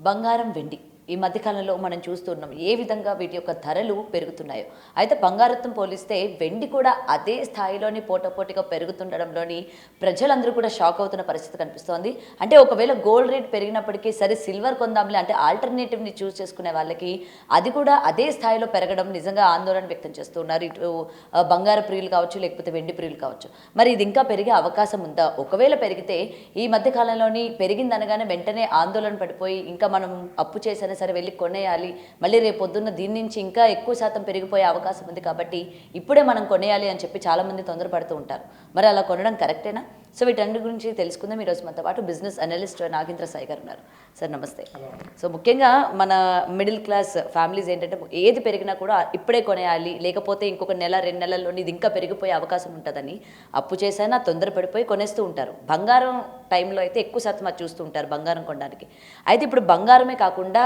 బంగారం, వెండి ఈ మధ్య కాలంలో మనం చూస్తున్నాం ఏ విధంగా వీటి యొక్క ధరలు పెరుగుతున్నాయో. అయితే బంగారంతో పోలిస్తే వెండి కూడా అదే స్థాయిలోని పోటాపోటీగా పెరుగుతుండడంలోని ప్రజలందరూ కూడా షాక్ అవుతున్న పరిస్థితి కనిపిస్తోంది. అంటే ఒకవేళ గోల్డ్ రేట్ పెరిగినప్పటికీ సరే సిల్వర్ కొందాంలే అంటే ఆల్టర్నేటివ్‌ని చూస్ చేసుకునే వాళ్ళకి అది కూడా అదే స్థాయిలో పెరగడం నిజంగా ఆందోళన వ్యక్తం చేస్తున్నారు. ఇటు బంగారు ప్రియులు కావచ్చు, లేకపోతే వెండి ప్రియులు కావచ్చు. మరి ఇది ఇంకా పెరిగే అవకాశం ఉందా? ఒకవేళ పెరిగితే ఈ మధ్య కాలంలోని పెరిగిందనగానే వెంటనే ఆందోళన పడిపోయి ఇంకా మనం అప్పు చేసైనా సరే వెళ్ళి కొనేయాలి, మళ్ళీ రేపు పొద్దున్న దీని నుంచి ఇంకా ఎక్కువ శాతం పెరిగిపోయే అవకాశం ఉంది కాబట్టి ఇప్పుడే మనం కొనేయాలి అని చెప్పి చాలామంది తొందరపడుతూ ఉంటారు. మరి అలా కొనడం కరెక్టేనా? సో వీటన్నిటి గురించి తెలుసుకుందాం ఈరోజు మనతో పాటు బిజినెస్ అనలిస్ట్ నాగేంద్ర సాయి గారు ఉన్నారు. సార్ నమస్తే. సో ముఖ్యంగా మన మిడిల్ క్లాస్ ఫ్యామిలీస్ ఏంటంటే ఏది పెరిగినా కూడా ఇప్పుడే కొనేయాలి, లేకపోతే ఇంకొక నెల 2 నెలల్లోని ఇది ఇంకా పెరిగిపోయే అవకాశం ఉంటుందని అప్పు చేసైనా తొందరపడిపోయి కొనేస్తూ ఉంటారు. బంగారం టైంలో అయితే ఎక్కువ శాతం అది చూస్తూ ఉంటారు బంగారం కొనడానికి. అయితే ఇప్పుడు బంగారమే కాకుండా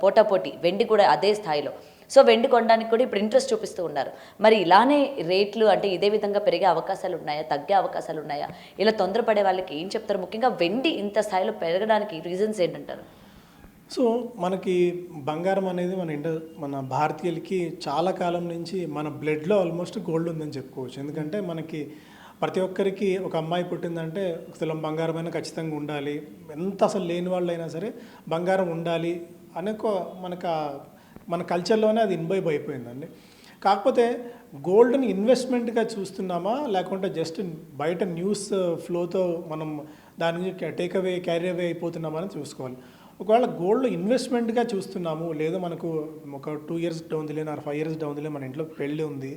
పోటాపోటీ వెండి కూడా అదే స్థాయిలో. సో వెండి కొనడానికి కూడా ఇప్పుడు ఇంట్రెస్ట్ చూపిస్తూ ఉన్నారు. మరి ఇలానే రేట్లు అంటే ఇదే విధంగా పెరిగే అవకాశాలు ఉన్నాయా, తగ్గే అవకాశాలు ఉన్నాయా? ఇలా తొందరపడే వాళ్ళకి ఏం చెప్తారు? ముఖ్యంగా వెండి ఇంత స్థాయిలో పెరగడానికి రీజన్స్ ఏంటంటారు? సో మనకి బంగారం అనేది మన భారతీయులకి చాలా కాలం నుంచి మన బ్లడ్లో ఆల్మోస్ట్ గోల్డ్ ఉందని చెప్పుకోవచ్చు. ఎందుకంటే మనకి ప్రతి ఒక్కరికి ఒక అమ్మాయి పుట్టిందంటే ఒక తులం బంగారమైనా ఖచ్చితంగా ఉండాలి, ఎంత అసలు లేని వాళ్ళు అయినా సరే బంగారం ఉండాలి అనే మన కల్చర్లోనే అది ఇన్వైబ్ అయిపోయిందండి. కాకపోతే గోల్డ్ని ఇన్వెస్ట్మెంట్గా చూస్తున్నామా, లేకుంటే జస్ట్ బయట న్యూస్ ఫ్లోతో మనం దాని నుంచి క్యారీ అవే అయిపోతున్నామా అని చూసుకోవాలి. ఒకవేళ గోల్డ్ ఇన్వెస్ట్మెంట్గా చూస్తున్నాము, లేదా మనకు ఒక 2 years down the lane or 5 years down the lane మన ఇంట్లో పెళ్ళి ఉంది,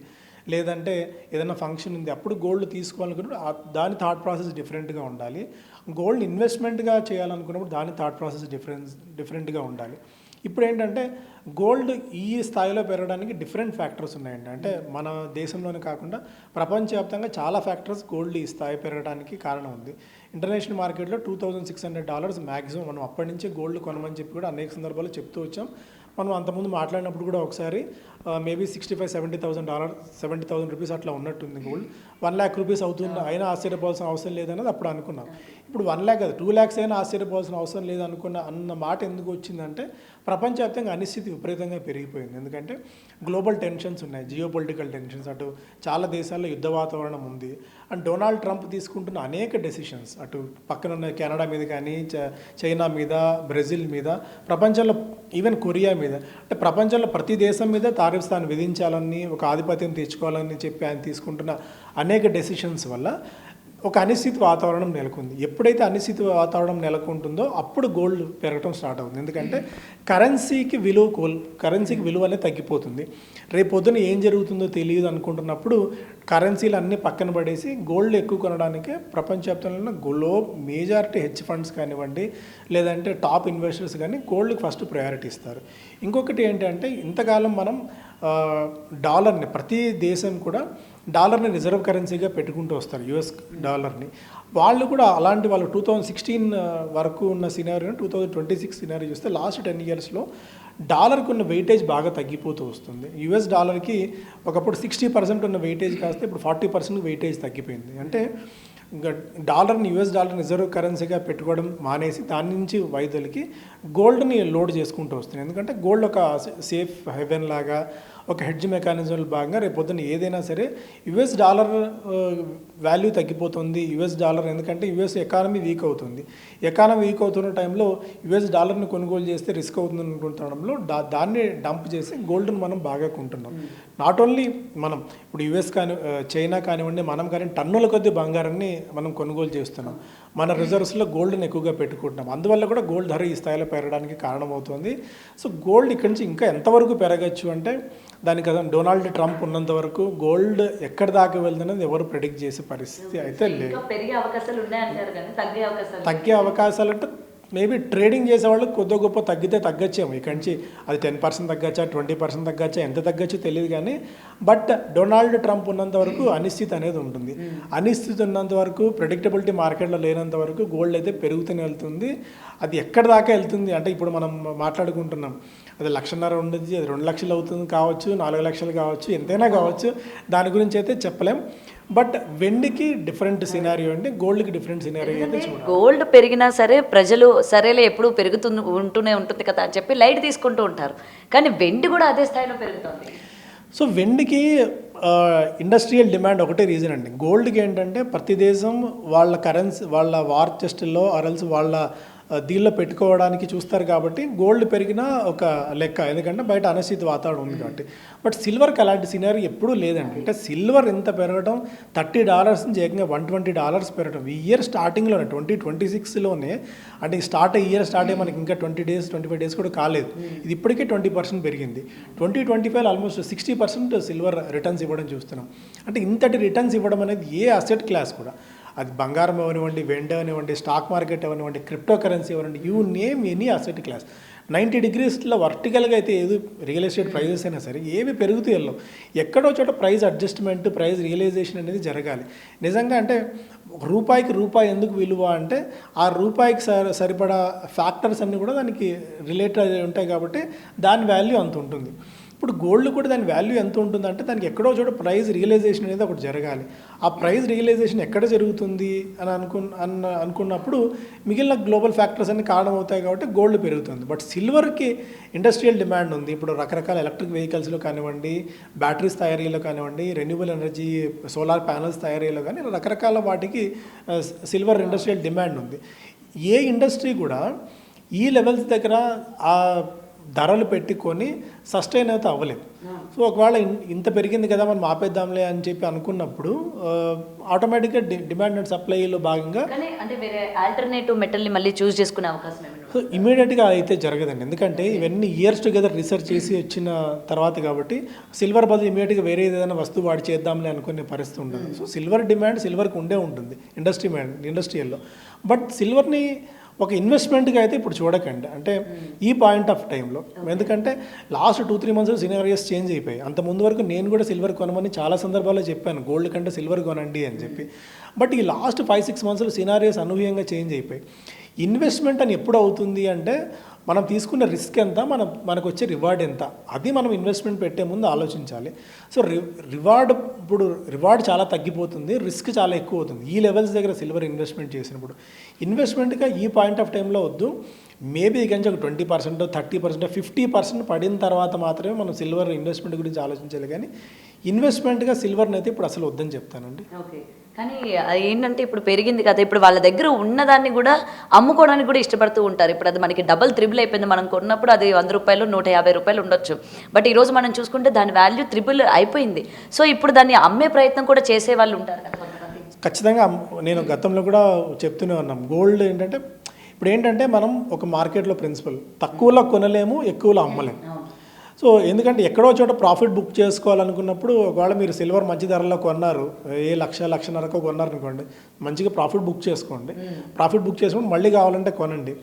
లేదంటే ఏదైనా ఫంక్షన్ ఉంది, అప్పుడు గోల్డ్ తీసుకోవాలనుకున్నప్పుడు దాని థాట్ ప్రాసెస్ డిఫరెంట్గా ఉండాలి. గోల్డ్ ఇన్వెస్ట్మెంట్గా చేయాలనుకున్నప్పుడు దాని థాట్ ప్రాసెస్ డిఫరెంట్గా ఉండాలి. ఇప్పుడు ఏంటంటే గోల్డ్ ఈ స్థాయిలో పెరగడానికి డిఫరెంట్ ఫ్యాక్టర్స్ ఉన్నాయండి. అంటే మన దేశంలోనే కాకుండా ప్రపంచవ్యాప్తంగా చాలా ఫ్యాక్టర్స్ గోల్డ్ ఈ స్థాయి పెరగడానికి కారణం ఉంది. ఇంటర్నేషనల్ మార్కెట్లో $2,600 మ్యాక్సిమం. మనం అప్పటి నుంచే గోల్డ్ కొనమని చెప్పి కూడా అనేక సందర్భాల్లో చెప్తూ వచ్చాం. మనం అంతకుముందు మాట్లాడినప్పుడు కూడా ఒకసారి మేబీ $65,000-70,000 రూపీస్ అట్లా ఉన్నట్టుంది గోల్డ్. 1 lakh రూపీస్ అవుతుంది అయినా ఆశ్చర్యపోవాల్సిన అవసరం లేదన్నది అప్పుడు అనుకున్నాం. ఇప్పుడు 1 lakh కాదు 2 lakhs అయినా ఆశ్చర్యపోవాల్సిన అవసరం లేదనుకున్న మాట ఎందుకు వచ్చిందంటే ప్రపంచవ్యాప్తంగా అనిశ్చితి విపరీతంగా పెరిగిపోయింది. ఎందుకంటే గ్లోబల్ టెన్షన్స్ ఉన్నాయి, జియో పొలిటికల్ టెన్షన్స్, అటు చాలా దేశాల్లో యుద్ధ వాతావరణం ఉంది. అండ్ డొనాల్డ్ ట్రంప్ తీసుకుంటున్న అనేక డెసిషన్స్ అటు పక్కనున్న కెనడా మీద కానీ, చైనా మీద, బ్రెజిల్ మీద, ప్రపంచంలో ఈవెన్ కొరియా మీద, అంటే ప్రపంచంలో ప్రతి దేశం మీద తారిఫ్స్ తాను విధించాలని, ఒక ఆధిపత్యం తెచ్చుకోవాలని చెప్పి ఆయన తీసుకుంటున్న అనేక డెసిషన్స్ వల్ల ఒక అనిశ్చిత వాతావరణం నెలకొంది. ఎప్పుడైతే అనిశ్చిత వాతావరణం నెలకొంటుందో అప్పుడు గోల్డ్ పెరగడం స్టార్ట్ అవుతుంది. ఎందుకంటే కరెన్సీకి విలువ అనేది తగ్గిపోతుంది. రేపు పొద్దున ఏం జరుగుతుందో తెలియదు అనుకుంటున్నప్పుడు కరెన్సీలు అన్నీ పక్కన పడేసి గోల్డ్ ఎక్కువ కొనడానికే ప్రపంచవ్యాప్తంలో మేజారిటీ హెడ్జ్ ఫండ్స్ కానివ్వండి, లేదంటే టాప్ ఇన్వెస్టర్స్ కానీ గోల్డ్కి ఫస్ట్ ప్రయారిటీ ఇస్తారు. ఇంకొకటి ఏంటంటే ఇంతకాలం మనం డాలర్ని, ప్రతి దేశం కూడా డాలర్ని రిజర్వ్ కరెన్సీగా పెట్టుకుంటూ వస్తారు, యుఎస్ డాలర్ని. వాళ్ళు కూడా అలాంటి వాళ్ళు 2016 వరకు ఉన్న సినారియో 2026 సినారియో చూస్తే లాస్ట్ 10 ఇయర్స్లో డాలర్కి ఉన్న వెయిటేజ్ బాగా తగ్గిపోతూ వస్తుంది. యుఎస్ డాలర్కి ఒకప్పుడు 60% ఉన్న వెయిటేజ్ కాస్తే ఇప్పుడు 40% వెయిటేజ్ తగ్గిపోయింది. అంటే డాలర్ని యుఎస్ డాలర్ రిజర్వ్ కరెన్సీగా పెట్టుకోవడం మానేసి దాని నుంచి వైద్యులకి గోల్డ్ని లోడ్ చేసుకుంటూ వస్తుంది. ఎందుకంటే గోల్డ్ ఒక సేఫ్ హెవెన్ లాగా, ఒక హెడ్జ్ మెకానిజంలో భాగంగా రేపు పొద్దున్న ఏదైనా సరే యుఎస్ డాలర్ వాల్యూ తగ్గిపోతుంది. యుఎస్ డాలర్ ఎందుకంటే యుఎస్ ఎకానమీ వీక్ అవుతుంది. ఎకానమీ వీక్ అవుతున్న టైంలో యుఎస్ డాలర్ని కొనుగోలు చేస్తే రిస్క్ అవుతుంది అనుకుంటున్నప్పుడు దాన్ని డంప్ చేసి గోల్డ్ని మనం బాగా కొంటున్నాం. నాట్ ఓన్లీ మనం ఇప్పుడు యుఎస్ చైనా కానివ్వండి, మనం కానీ టన్నుల కొద్ది బంగారాన్ని మనం కొనుగోలు చేస్తున్నాం. మన రిజర్వ్స్లో గోల్డ్ని ఎక్కువగా పెట్టుకుంటున్నాం. అందువల్ల కూడా గోల్డ్ ధర ఈ స్థాయిలో పెరగడానికి కారణమవుతుంది. సో గోల్డ్ ఇక్కడి నుంచి ఇంకా ఎంతవరకు పెరగచ్చు అంటే దానికి డొనాల్డ్ ట్రంప్ ఉన్నంత వరకు గోల్డ్ ఎక్కడి దాకా వెళ్తున్నది ఎవరు ప్రెడిక్ట్ చేసే పరిస్థితి అయితే లేదు. తగ్గే అవకాశాలు అంటే మేబీ ట్రేడింగ్ చేసేవాళ్ళు కొద్ది గొప్ప తగ్గితే తగ్గచ్చేమో. ఇక్కడి నుంచి అది 10% తగ్గచ్చా, 20% తగ్గచ్చా, ఎంత తగ్గచ్చో తెలియదు. కానీ బట్ డొనాల్డ్ ట్రంప్ ఉన్నంత వరకు అనిశ్చితి అనేది ఉంటుంది. అనిశ్చితి ఉన్నంత వరకు, ప్రెడిక్టబిలిటీ మార్కెట్లో లేనంత వరకు గోల్డ్ అయితే పెరుగుతూనే వెళ్తుంది. అది ఎక్కడి దాకా వెళ్తుంది అంటే ఇప్పుడు మనం మాట్లాడుకుంటున్నాం, అది 1,50,000 ఉండదు, అది 2 లక్షలు అవుతుంది కావచ్చు, 4 లక్షలు కావచ్చు, ఎంతైనా కావచ్చు, దాని గురించి అయితే చెప్పలేం. బట్ వెండికి డిఫరెంట్ సినారియో అండి, గోల్డ్కి డిఫరెంట్ సినారియో అయితే చూడాలి. గోల్డ్ పెరిగినా సరే ప్రజలు సరేలే ఎప్పుడు ఉంటూనే ఉంటుంది కదా అని చెప్పి లైట్ తీసుకుంటూ ఉంటారు, కానీ వెండి కూడా అదే స్థాయిలో పెరుగుతుంది. సో వెండికి ఇండస్ట్రియల్ డిమాండ్ ఒకటే రీజన్ అండి. గోల్డ్కి ఏంటంటే ప్రతి దేశం వాళ్ళ కరెన్సీ, వాళ్ళ వార్ చెస్ట్లో ఆర్ఎల్స్ వాళ్ళ దీనిలో పెట్టుకోవడానికి చూస్తారు కాబట్టి గోల్డ్ పెరిగినా ఒక లెక్క, ఎందుకంటే బయట అనిశ్చిత వాతావరణం ఉంది కాబట్టి. బట్ సిల్వర్కి అలాంటి సినారీ ఎప్పుడూ లేదండి. అంటే సిల్వర్ ఎంత పెరగడం, $30 నుంచి ఏకంగా $120 పెరగడం ఈ ఇయర్ స్టార్టింగ్లోనే 2026లోనే, అంటే స్టార్ట్ అయ్యి మనకి ఇంకా 25 డేస్ కూడా కాలేదు, ఇది ఇప్పటికే 20% పెరిగింది. 2025 ఆల్మోస్ట్ 60% సిల్వర్ రిటర్న్స్ ఇవ్వడం చూస్తున్నాం. అంటే ఇంతటి రిటర్న్స్ ఇవ్వడం అనేది ఏ అసెట్ క్లాస్ కూడా, అది బంగారం అవనివ్వండి, వెండి అవనివ్వండి, స్టాక్ మార్కెట్ అవనివ్వండి, క్రిప్టో కరెన్సీ అవనివ్వండి, you name any asset class 90 degreesలో వర్టికల్గా అయితే ఏది రియల్ ఎస్టేట్ ప్రైజెస్ అయినా సరే ఏవి పెరుగుతూ వెళ్ళవు. ఎక్కడో చోట ప్రైస్ అడ్జస్ట్మెంట్, ప్రైస్ రియలైజేషన్ అనేది జరగాలి. నిజంగా అంటే రూపాయికి రూపాయి ఎందుకు విలువ అంటే ఆ రూపాయికి సరిపడా ఫ్యాక్టర్స్ అన్నీ కూడా దానికి రిలేట్ అయి ఉంటాయి కాబట్టి దాని వాల్యూ అంత ఉంటుంది. ఇప్పుడు గోల్డ్ కూడా దాని వాల్యూ ఎంత ఉంటుందంటే దానికి ఎక్కడో చోట ప్రైస్ రియలైజేషన్ అనేది ఒకటి జరగాలి. ఆ ప్రైస్ రియలైజేషన్ ఎక్కడ జరుగుతుంది అని అనుకున్నప్పుడు మిగిలిన గ్లోబల్ ఫ్యాక్టర్స్ అన్ని కారణం అవుతాయి కాబట్టి గోల్డ్ పెరుగుతుంది. బట్ సిల్వర్కి ఇండస్ట్రియల్ డిమాండ్ ఉంది. ఇప్పుడు రకరకాల ఎలక్ట్రిక్ వెహికల్స్లో కానివ్వండి, బ్యాటరీస్ తయారీలో కానివ్వండి, రెన్యూబుల్ ఎనర్జీ సోలార్ ప్యానల్స్ తయారీలో కానీ రకరకాల వాటికి సిల్వర్ ఇండస్ట్రియల్ డిమాండ్ ఉంది. ఏ ఇండస్ట్రీ కూడా ఈ లెవెల్స్ దగ్గర ఆ ధరలు పెట్టుకొని సస్టైన్ అయితే అవ్వలేదు. సో ఒకవేళ ఇంత పెరిగింది కదా మనం ఆపేద్దాంలే అని చెప్పి అనుకున్నప్పుడు ఆటోమేటిక్గా డిమాండ్ అండ్ సప్లైలో భాగంగా అంటే వేరే ఆల్టర్నేటివ్ మెటల్ని మళ్ళీ చూస్ చేసుకునే అవకాశం ఏమైనా? సో ఇమీడియట్గా అయితే జరగదండి, ఎందుకంటే ఇవన్నీ ఇయర్స్ టుగెదర్ రీసెర్చ్ చేసి వచ్చిన తర్వాత కాబట్టి సిల్వర్ బదులు ఇమీడియట్గా వేరే ఏదైనా వస్తువు వాడి చేద్దాంలే అనుకునే పరిస్థితి ఉండదు. సో సిల్వర్ డిమాండ్ సిల్వర్కి ఉండే ఉంటుంది ఇండస్ట్రియల్లో. బట్ సిల్వర్ని ఒక ఇన్వెస్ట్మెంట్గా అయితే ఇప్పుడు చూడకండి, అంటే ఈ పాయింట్ ఆఫ్ టైంలో. ఎందుకంటే లాస్ట్ 2-3 months సినారియోస్ చేంజ్ అయిపోయి, అంత ముందు వరకు నేను కూడా సిల్వర్ కొనమని చాలా సందర్భాల్లో చెప్పాను, గోల్డ్ కంటే సిల్వర్ కొనండి అని చెప్పి. బట్ ఈ లాస్ట్ 5-6 months సినారియోస్ అనూహ్యంగా చేంజ్ అయిపోయి. ఇన్వెస్ట్మెంట్ అని ఎప్పుడు అవుతుంది అంటే మనం తీసుకున్న రిస్క్ ఎంత, మనకు వచ్చే రివార్డ్ ఎంత, అది మనం ఇన్వెస్ట్మెంట్ పెట్టే ముందు ఆలోచించాలి. సో రివార్డ్ చాలా తగ్గిపోతుంది, రిస్క్ చాలా ఎక్కువ అవుతుంది ఈ లెవెల్స్ దగ్గర సిల్వర్ ఇన్వెస్ట్మెంట్ చేసినప్పుడు. ఇన్వెస్ట్మెంట్గా ఈ పాయింట్ ఆఫ్ టైంలో వద్దు, మేబీ ఇకంచి ఒక 20%, 30%, 50% పడిన తర్వాత మాత్రమే మనం సిల్వర్ ఇన్వెస్ట్మెంట్ గురించి ఆలోచించాలి. కానీ ఇన్వెస్ట్మెంట్గా సిల్వర్ని అయితే ఇప్పుడు అసలు వద్దని చెప్తానండి. ఓకే, కానీ అది ఏంటంటే ఇప్పుడు పెరిగింది కదా, ఇప్పుడు వాళ్ళ దగ్గర ఉన్నదాన్ని కూడా అమ్ముకోవడానికి కూడా ఇష్టపడుతూ ఉంటారు. ఇప్పుడు అది మనకి డబల్ త్రిబుల్ అయిపోయింది, మనం కొన్నప్పుడు అది ₹100, ₹150 ఉండొచ్చు. బట్ ఈరోజు మనం చూసుకుంటే దాని వాల్యూ త్రిబుల్ అయిపోయింది. సో ఇప్పుడు దాన్ని అమ్మే ప్రయత్నం కూడా చేసే వాళ్ళు ఉంటారు కదా. ఖచ్చితంగా నేను గతంలో కూడా చెప్తూనే ఉన్నాం, గోల్డ్ ఏంటంటే ఇప్పుడు ఏంటంటే మనం ఒక మార్కెట్లో ప్రిన్సిపల్ తక్కువలో కొనలేము, ఎక్కువలో అమ్మలేము. సో ఎందుకంటే ఎక్కడో చోట ప్రాఫిట్ బుక్ చేసుకోవాలనుకున్నప్పుడు ఒకవేళ మీరు సిల్వర్ మంచి ధరలో కొన్నారు, లక్షన్నరకు కొన్నారు అనుకోండి, మంచిగా ప్రాఫిట్ బుక్ చేసుకోండి. ప్రాఫిట్ బుక్ చేసుకుని మళ్ళీ కావాలంటే కొనండి.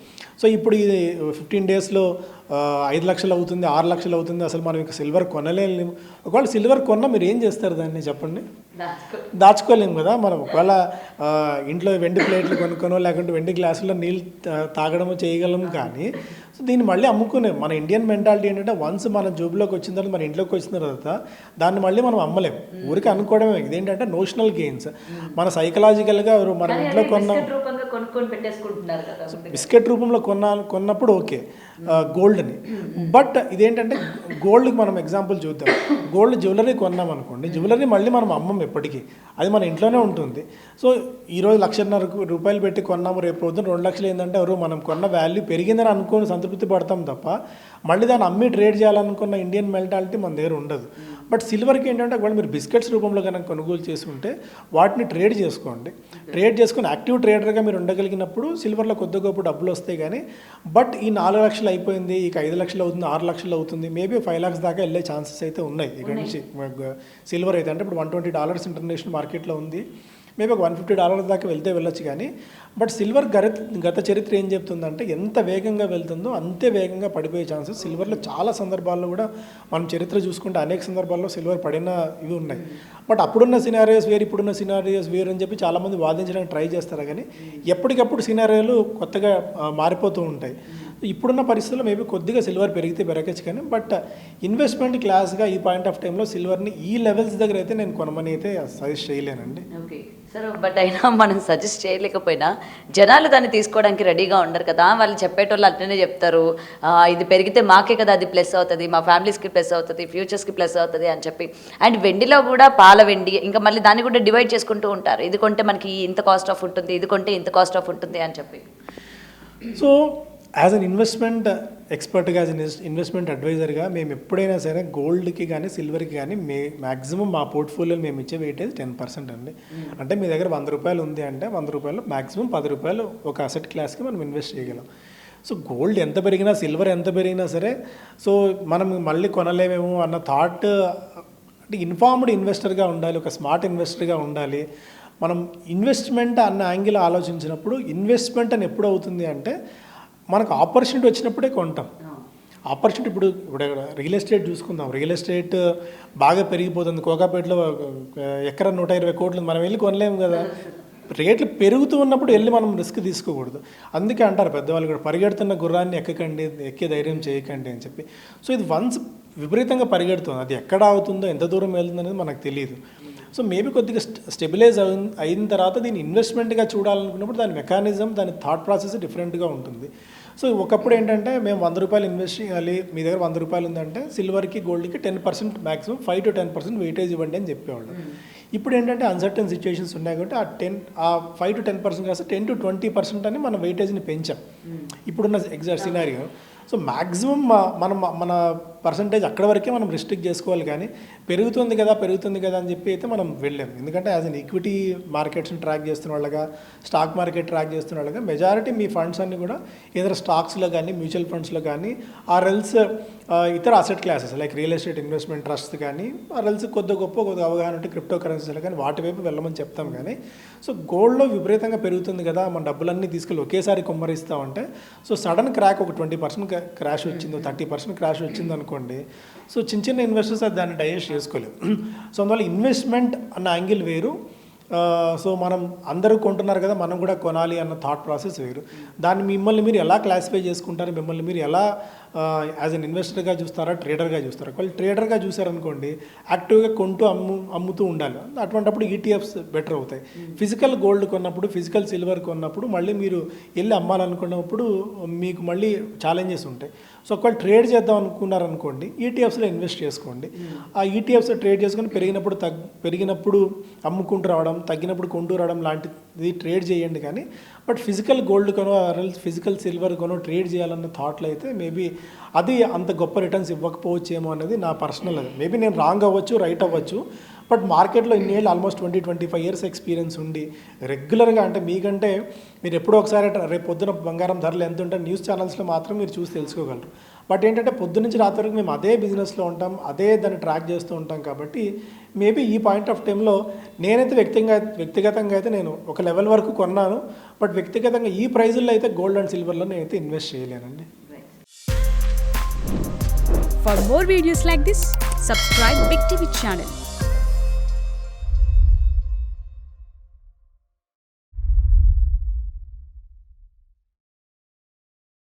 సో ఇప్పుడు ఇది 15 daysలో 5 లక్షలు అవుతుంది, 6 లక్షలు అవుతుంది, అసలు మనం ఇక సిల్వర్ కొనలేము. ఒకవేళ సిల్వర్ కొన్నా మీరు ఏం చేస్తారు దాన్ని చెప్పండి? దాచుకోలేము కదా. మనం ఒకవేళ ఇంట్లో వెండి ప్లేట్లు కొనుక్కొనో లేకుంటే వెండి గ్లాసుల్లో నీళ్ళు తాగడమో చేయగలము. కానీ సో దీన్ని మళ్ళీ అమ్ముకునే మన ఇండియన్ మెంటాలిటీ ఏంటంటే వన్స్ మన జోబులోకి వచ్చిన తర్వాత మన ఇంట్లోకి వచ్చిన తర్వాత దాన్ని మళ్ళీ మనం అమ్మలేము, ఊరికి అనుకోవడమే. ఇదేంటంటే నోషనల్ గెయిన్స్. మన సైకలాజికల్గా మనం ఇంట్లో బిస్కెట్ రూపంలో కొన్నప్పుడు ఓకే గోల్డ్ని. బట్ ఇదేంటంటే గోల్డ్కి మనం ఎగ్జాంపుల్ చూద్దాం. గోల్డ్ జ్యువెలరీ కొన్నాం అనుకోండి, జ్యువెలరీ మళ్ళీ మనం అమ్మం ఎప్పటికీ, అది మన ఇంట్లోనే ఉంటుంది. సో ఈరోజు ₹1,50,000 పెట్టి కొన్నాము, రేపు పొద్దున 2 లక్షలు ఏంటంటే ఎవరు మనం కొన్న వాల్యూ పెరిగిందని అనుకొని సంతృప్తి పడతాం తప్ప మళ్ళీ దాన్ని అమ్మి ట్రేడ్ చేయాలనుకున్న ఇండియన్ మెంటాలిటీ మన దగ్గర ఉండదు. బట్ సిల్వర్కి ఏంటంటే ఒకవేళ మీరు బిస్కెట్స్ రూపంలో కనుక కొనుగోలు చేసుకుంటే వాటిని ట్రేడ్ చేసుకోండి. ట్రేడ్ చేసుకుని యాక్టివ్ ట్రేడర్గా మీరు ఉండగలిగినప్పుడు సిల్వర్లో కొద్ది గొప్ప డబ్బులు వస్తాయి. కానీ బట్ ఈ 4 లక్షలు అయిపోయింది, ఇక 5 లక్షలు అవుతుంది, 6 లక్షలు అవుతుంది, మేబీ 5 lakhs దాకా వెళ్ళే ఛాన్సెస్ అయితే ఉన్నాయి ఇక్కడ నుంచి సిల్వర్ అయితే. అంటే ఇప్పుడు $120 ఇంటర్నేషనల్ మార్కెట్లో ఉంది, మేబీ ఒక $150 దాకా వెళ్ళొచ్చు. కానీ బట్ సిల్వర్ గత చరిత్ర ఏం చెప్తుందంటే ఎంత వేగంగా వెళ్తుందో అంతే వేగంగా పడిపోయే ఛాన్సెస్ సిల్వర్లో చాలా సందర్భాల్లో కూడా మనం చరిత్ర చూసుకుంటే అనేక సందర్భాల్లో సిల్వర్ పడిన ఇవి ఉన్నాయి. బట్ అప్పుడున్న సినారియోస్ వేరు, ఇప్పుడున్న సినారియోస్ వేరు అని చెప్పి చాలామంది వాదించడానికి ట్రై చేస్తారు. కానీ ఎప్పటికప్పుడు సినారియోలు కొత్తగా మారిపోతూ ఉంటాయి. ఇప్పుడున్న పరిస్థితుల్లో మేబీ కొద్దిగా సిల్వర్ పెరిగితే పెరగచ్చు కానీ బట్ ఇన్వెస్ట్మెంట్ క్లాస్గా ఈ పాయింట్ ఆఫ్ టైంలో సిల్వర్ని ఈ లెవెల్స్ దగ్గర అయితే నేను కొనమని అయితే సజెస్ట్ చేయలేనండి. ఓకే సార్, బట్ అయినా మనం సజెస్ట్ చేయలేకపోయినా జనాలు దాన్ని తీసుకోవడానికి రెడీగా ఉండరు కదా. వాళ్ళు చెప్పేటోళ్ళు అట్లనే చెప్తారు, ఇది పెరిగితే మాకే కదా అది ప్లస్ అవుతుంది, మా ఫ్యామిలీస్కి ప్లస్ అవుతుంది, ఫ్యూచర్స్కి ప్లస్ అవుతుంది అని చెప్పి. అండ్ వెండిలో కూడా పాల వెండి ఇంకా మళ్ళీ దాన్ని కూడా డివైడ్ చేసుకుంటూ ఉంటారు, ఇది కొంటే మనకి ఇంత కాస్ట్ ఆఫ్ ఉంటుంది, ఇది కొంటే ఇంత కాస్ట్ ఆఫ్ ఉంటుంది అని చెప్పి. సో యాజ్ అన్ ఇన్వెస్ట్మెంట్ ఎక్స్పర్ట్గా, యాజ్ అన్ ఇన్వెస్ట్మెంట్ అడ్వైజర్గా మేము ఎప్పుడైనా సరే గోల్డ్కి కానీ సిల్వర్కి కానీ మ్యాక్సిమం మా పోర్ట్ఫోలియోలో మేము ఇచ్చే వెయిటేజ్ 10% అండి. అంటే మీ దగ్గర 100 రూపాయలు ఉంది అంటే 100 రూపాయలు మ్యాక్సిమం 10 రూపాయలు ఒక అసెట్ క్లాస్కి మనం ఇన్వెస్ట్ చేయగలం. సో గోల్డ్ ఎంత పెరిగినా సిల్వర్ ఎంత పెరిగినా సరే సో మనం మళ్ళీ కొనలేమేమో అన్న థాట్, అంటే ఇన్ఫార్మ్డ్ ఇన్వెస్టర్గా ఉండాలి, ఒక స్మార్ట్ ఇన్వెస్టర్గా ఉండాలి. మనం ఇన్వెస్ట్మెంట్ అన్న యాంగిల్ ఆలోచించినప్పుడు ఇన్వెస్ట్మెంట్ అని ఎప్పుడు అవుతుంది అంటే మనకు ఆపర్చునిటీ వచ్చినప్పుడే కొంటాం. ఆపర్చునిటీ ఇప్పుడు రియల్ ఎస్టేట్ చూసుకుందాం, రియల్ ఎస్టేట్ బాగా పెరిగిపోతుంది, కోకాపేటలో ఎకరా 120 కోట్లు, మనం వెళ్ళి కొనలేము కదా. రేట్లు పెరుగుతూ ఉన్నప్పుడు వెళ్ళి మనం రిస్క్ తీసుకోకూడదు. అందుకే అంటారు పెద్దవాళ్ళు కూడా, పరిగెడుతున్న గుర్రాన్ని ఎక్కకండి, ఎక్కే ధైర్యం చేయకండి అని చెప్పి. సో ఇది వన్స్ విపరీతంగా పరిగెడుతుంది, అది ఎక్కడ అవుతుందో ఎంత దూరం వెళ్తుందో అనేది మనకు తెలియదు. సో మేబీ కొద్దిగా స్టెబిలైజ్ అయిన తర్వాత దీన్ని ఇన్వెస్ట్మెంట్గా చూడాలనుకున్నప్పుడు దాని మెకానిజం, దాని థాట్ ప్రాసెస్ డిఫరెంట్గా ఉంటుంది. సో ఒకప్పుడు ఏంటంటే మేము 100 రూపాయలు ఇన్వెస్ట్ చేయాలి, మీ దగ్గర 100 రూపాయలు ఉందంటే సిల్వర్కి గోల్డ్కి 10% మ్యాక్సిమం 5 to 10% వెయిటేజ్ ఇవ్వండి అని చెప్పేవాళ్ళు. ఇప్పుడు ఏంటంటే అన్సర్టన్ సిచ్యువేషన్స్ ఉన్నాయి కాబట్టి ఆ 5 to 10% కాస్త 10 to 20% అని మన వెయిటేజ్ని పెంచాం ఇప్పుడున్న ఎగ్జాక్ట్ సినారియో. సో మ్యాక్సిమం మన పర్సంటేజ్ అక్కడ వరకే మనం రిస్ట్రిక్ట్ చేసుకోవాలి, కానీ పెరుగుతుంది కదా అని చెప్పి అయితే మనం వెళ్ళాం. ఎందుకంటే యాజ్ అన్ ఈక్విటీ మార్కెట్స్ని ట్రాక్ చేస్తున్న వాళ్ళగా, స్టాక్ మార్కెట్ ట్రాక్ చేస్తున్న వాళ్ళగా మెజారిటీ మీ ఫండ్స్ అన్నీ కూడా ఏదైనా స్టాక్స్లో కానీ మ్యూచువల్ ఫండ్స్లో కానీ ఆర్ఎల్స్ ఇతర asset classes like real estate investment trust కానీ ఆర్ఎల్స్ కొద్దిగా అవగాహన ఉంటే క్రిప్టో కరెన్సీలో కానీ వాటి వైపు వెళ్ళమని చెప్తాం. కానీ సో గోల్డ్లో విపరీతంగా పెరుగుతుంది కదా, మన డబ్బులన్నీ తీసుకెళ్ళి ఒకేసారి కుమ్మరిస్తామంటే సో సడన్ క్రాక్ ఒక 20% క్రాష్ వచ్చిందో 30% క్రాష్ వచ్చింది అనుకోండి, సో చిన్న ఇన్వెస్టర్స్ అది దాన్ని డైజెస్ట్ చేసుకోలేము. సో అందువల్ల ఇన్వెస్ట్మెంట్ అన్న యాంగిల్ వేరు, సో మనం అందరూ కొంటున్నారు కదా మనం కూడా కొనాలి అన్న థాట్ ప్రాసెస్ వేరు. దాన్ని మిమ్మల్ని మీరు ఎలా క్లాసిఫై చేసుకుంటారు, మిమ్మల్ని మీరు ఎలా యాజ్ అన్ ఇన్వెస్టర్గా చూస్తారా, ట్రేడర్గా చూస్తారా? వాళ్ళు ట్రేడర్గా చూసారనుకోండి యాక్టివ్గా కొంటూ అమ్ముతూ ఉండాలి, అటువంటిప్పుడు ఈటీఎఫ్స్ బెటర్ అవుతాయి. ఫిజికల్ గోల్డ్ కొన్నప్పుడు, ఫిజికల్ సిల్వర్ కొన్నప్పుడు మళ్ళీ మీరు వెళ్ళి అమ్మాలనుకున్నప్పుడు మీకు మళ్ళీ ఛాలెంజెస్ ఉంటాయి. సో ఒకవేళ ట్రేడ్ చేద్దాం అనుకున్నారనుకోండి ఈటీఎఫ్స్లో ఇన్వెస్ట్ చేసుకోండి. ఆ ఈటీఎఫ్స్ ట్రేడ్ చేసుకొని పెరిగినప్పుడు అమ్ముకుంటూ రావడం, తగ్గినప్పుడు కొంటూ రావడం లాంటిది ట్రేడ్ చేయండి. కానీ but physical gold కొనో physical silver కొనో trade చేయాలన్న థాట్లో అయితే మేబీ అది అంత గొప్ప రిటర్న్స్ ఇవ్వకపోవచ్చేమో అనేది నా పర్సనల్. మేబీ నేను రాంగ్ అవ్వచ్చు, రైట్ అవ్వచ్చు, బట్ మార్కెట్లో ఇన్నేళ్ళు ఆల్మోస్ట్ 20-25 ఇయర్స్ ఎక్స్పీరియన్స్ ఉండి రెగ్యులర్గా, అంటే మీకంటే మీరు ఎప్పుడో ఒకసారి రేపు పొద్దున బంగారం ధరలు ఎంత ఉంటాయి న్యూస్ ఛానల్స్లో మాత్రం మీరు చూసి తెలుసుకోగలరు. బట్ ఏంటంటే పొద్దు నుంచి రాత్రి వరకు మేము అదే బిజినెస్లో ఉంటాం, అదే దాన్ని ట్రాక్ చేస్తూ ఉంటాం. కాబట్టి మేబీ ఈ పాయింట్ ఆఫ్ టైంలో నేనైతే వ్యక్తిగతంగా అయితే నేను ఒక లెవెల్ వరకు కొన్నాను, బట్ వ్యక్తిగతంగా ఈ ప్రైజుల్లో అయితే గోల్డ్ అండ్ సిల్వర్లో నేనైతే invest చేయలేనండి. For more videos like this, subscribe Big TV channel.